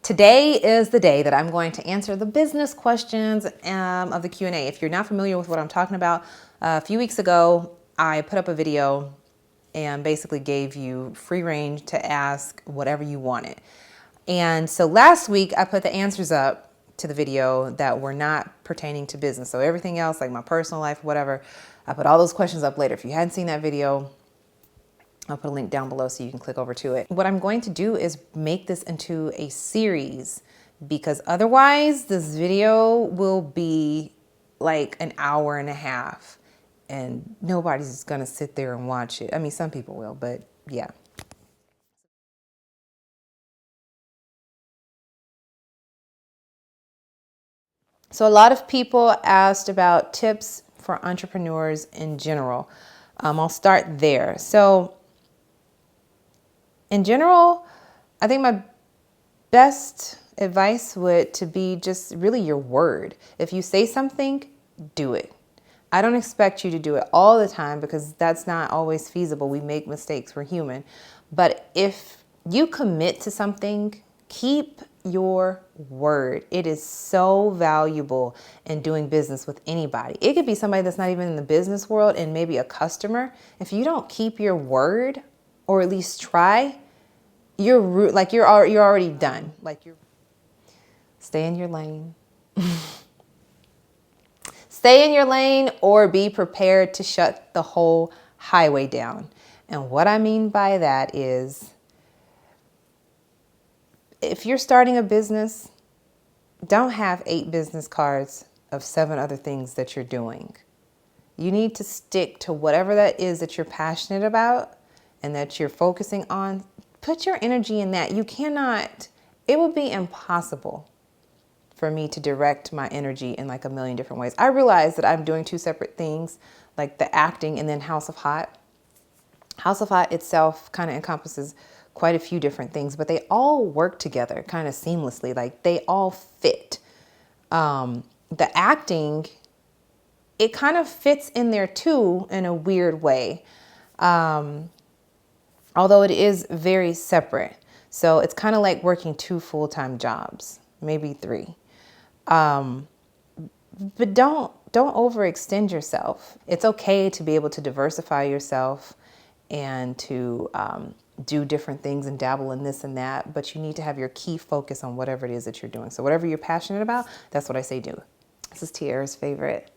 Today is the day that I'm going to answer the business questions of the Q&A. If you're not familiar with what I'm talking about, a few weeks ago, I put up a video and basically gave you free range to ask whatever you wanted. And so last week, I put the answers up to the video that were not pertaining to business. So everything else, like my personal life, whatever, I put all those questions up later. If you hadn't seen that video, I'll put a link down below so you can click over to it. What I'm going to do is make this into a series, because otherwise this video will be like an hour and a half and nobody's gonna sit there and watch it. I mean, some people will, but yeah. So a lot of people asked about tips for entrepreneurs in general. I'll start there. So in general, I think my best advice would to be just really your word. If you say something, do it. I don't expect you to do it all the time because that's not always feasible. We make mistakes, we're human. But if you commit to something, keep your word. It is so valuable in doing business with anybody. It could be somebody that's not even in the business world and maybe a customer. If you don't keep your word, or at least try, you're already done. Stay in your lane. Stay in your lane, or be prepared to shut the whole highway down. And what I mean by that is, if you're starting a business, don't have 8 business cards of 7 other things that you're doing. You need to stick to whatever that is that you're passionate about and that you're focusing on. Put your energy in that. You cannot, it would be impossible for me to direct my energy in like a million different ways. I realize that I'm doing 2 separate things, like the acting and then House of Hot. House of Hot itself kind of encompasses quite a few different things, but they all work together kind of seamlessly. Like they all fit. The acting, it kind of fits in there too in a weird way. Although it is very separate. So it's kind of like working 2 full-time jobs, maybe 3. But don't overextend yourself. It's okay to be able to diversify yourself and to do different things and dabble in this and that, but you need to have your key focus on whatever it is that you're doing. So whatever you're passionate about, that's what I say do. This is Tiara's favorite.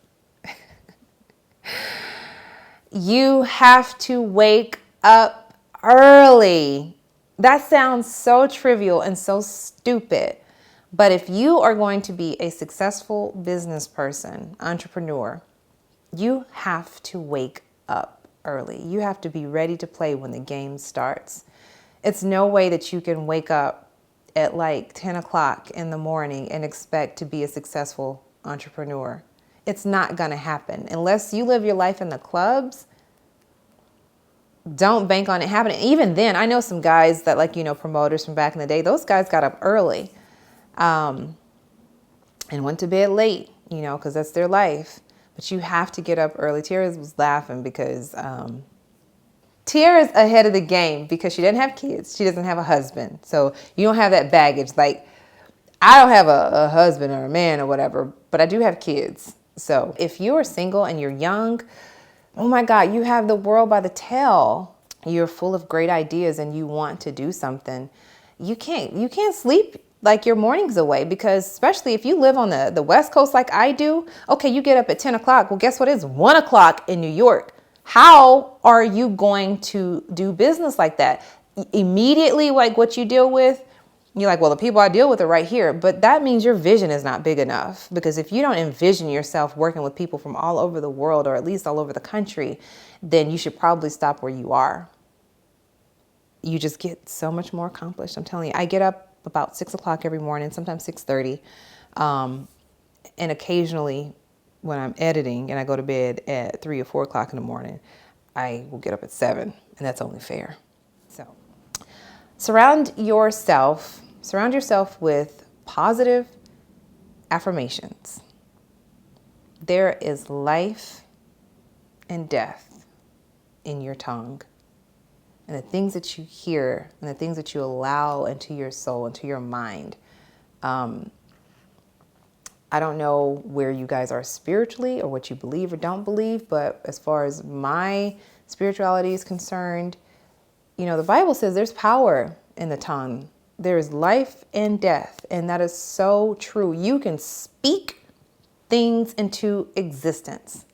You have to wake up early. That sounds so trivial and so stupid. But if you are going to be a successful business person, entrepreneur, you have to wake up early. You have to be ready to play when the game starts. It's no way that you can wake up at like 10 o'clock in the morning and expect to be a successful entrepreneur. It's not going to happen. Unless you live your life in the clubs, don't bank on it happening. Even then, I know some guys that promoters from back in the day, those guys got up early and went to bed late, because that's their life. But you have to get up early. Tiara was laughing because Tiara's ahead of the game because she doesn't have kids. She doesn't have a husband. So you don't have that baggage. Like, I don't have a husband or a man or whatever, but I do have kids. So if you're single and you're young, oh my God, you have the world by the tail. You're full of great ideas and you want to do something. You can't sleep like your mornings away, because especially if you live on the West Coast like I do, okay, you get up at 10 o'clock. Well, guess what? It's 1 o'clock in New York. How are you going to do business like that? Immediately, like what you deal with, you're like, well, the people I deal with are right here. But that means your vision is not big enough, because if you don't envision yourself working with people from all over the world, or at least all over the country, then you should probably stop where you are. You just get so much more accomplished. I'm telling you, I get up about 6 o'clock every morning, sometimes 6:30. And occasionally when I'm editing and I go to bed at 3 or 4 o'clock in the morning, I will get up at 7, and that's only fair. So surround yourself with positive affirmations. There is life and death in your tongue. And the things that you hear and the things that you allow into your soul, into your mind, I don't know where you guys are spiritually or what you believe or don't believe, but as far as my spirituality is concerned, the Bible says there's power in the tongue. There's life and death, and that is so true. You can speak things into existence.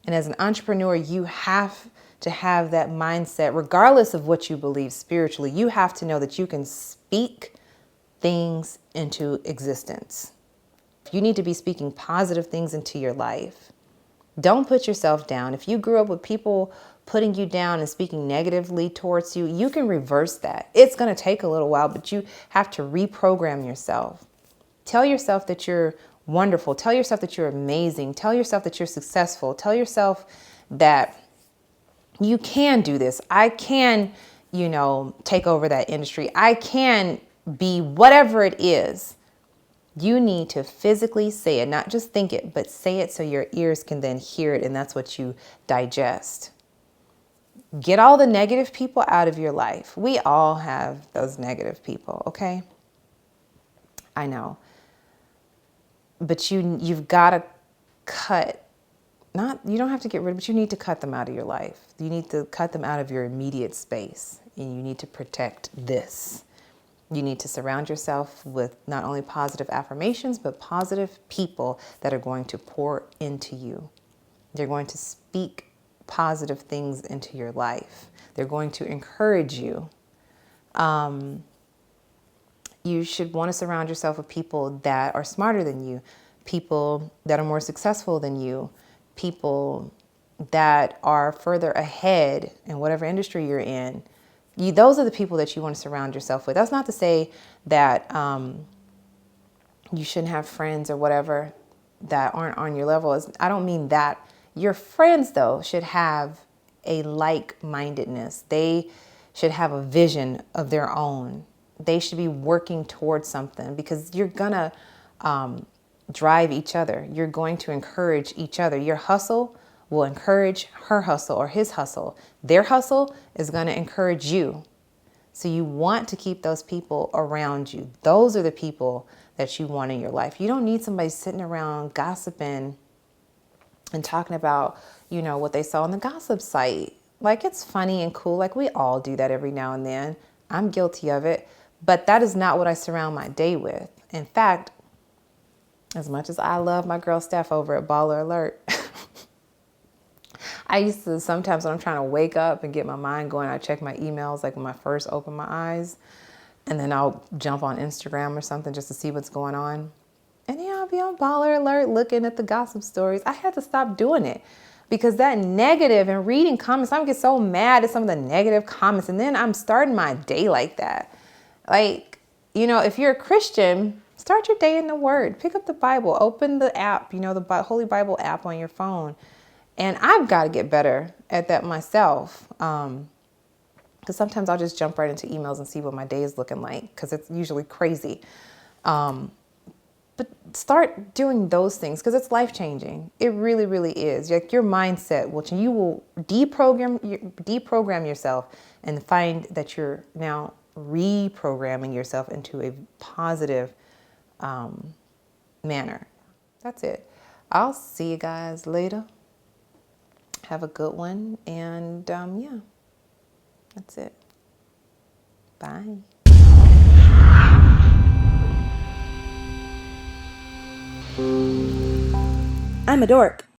And as an entrepreneur, you have to have that mindset, regardless of what you believe spiritually. You have to know that you can speak things into existence. You need to be speaking positive things into your life. Don't put yourself down. If you grew up with people putting you down and speaking negatively towards you, you can reverse that. It's going to take a little while, but you have to reprogram yourself. Tell yourself that you're wonderful. Tell yourself that you're amazing. Tell yourself that you're successful. Tell yourself that you can do this. I can, take over that industry. I can be whatever it is. You need to physically say it, not just think it, but say it so your ears can then hear it, and that's what you digest. Get all the negative people out of your life. We all have those negative people, okay? I know. But you've got to you don't have to get rid of, but you need to cut them out of your life. You need to cut them out of your immediate space, and you need to protect this. You need to surround yourself with not only positive affirmations, but positive people that are going to pour into you. They're going to speak positive things into your life. They're going to encourage you. You should want to surround yourself with people that are smarter than you, people that are more successful than you, people that are further ahead in whatever industry you're in. Those are the people that you want to surround yourself with. That's not to say that you shouldn't have friends or whatever that aren't on your level. I don't mean that. Your friends, though, should have a like-mindedness. They should have a vision of their own. They should be working towards something, because you're going to drive each other. You're going to encourage each other. Your hustle will encourage her hustle or his hustle. Their hustle is going to encourage you. So you want to keep those people around you. Those are the people that you want in your life. You don't need somebody sitting around gossiping and talking about, what they saw on the gossip site. Like, it's funny and cool. Like, we all do that every now and then. I'm guilty of it. But that is not what I surround my day with. In fact, as much as I love my girl Steph over at Baller Alert, I used to, sometimes when I'm trying to wake up and get my mind going, I check my emails like when I first open my eyes, and then I'll jump on Instagram or something just to see what's going on. And yeah, I'll be on Baller Alert looking at the gossip stories. I had to stop doing it, because that negative and reading comments, I get so mad at some of the negative comments, and then I'm starting my day like that. Like, if you're a Christian, start your day in the Word. Pick up the Bible, open the app, the Holy Bible app on your phone. And I've got to get better at that myself, because sometimes I'll just jump right into emails and see what my day is looking like, because it's usually crazy. But start doing those things, because it's life-changing. It really, really is. Like, your mindset, which you will deprogram yourself and find that you're now reprogramming yourself into a positive manner. That's it. I'll see you guys later. Have a good one. And yeah, that's it. Bye. I'm a dork.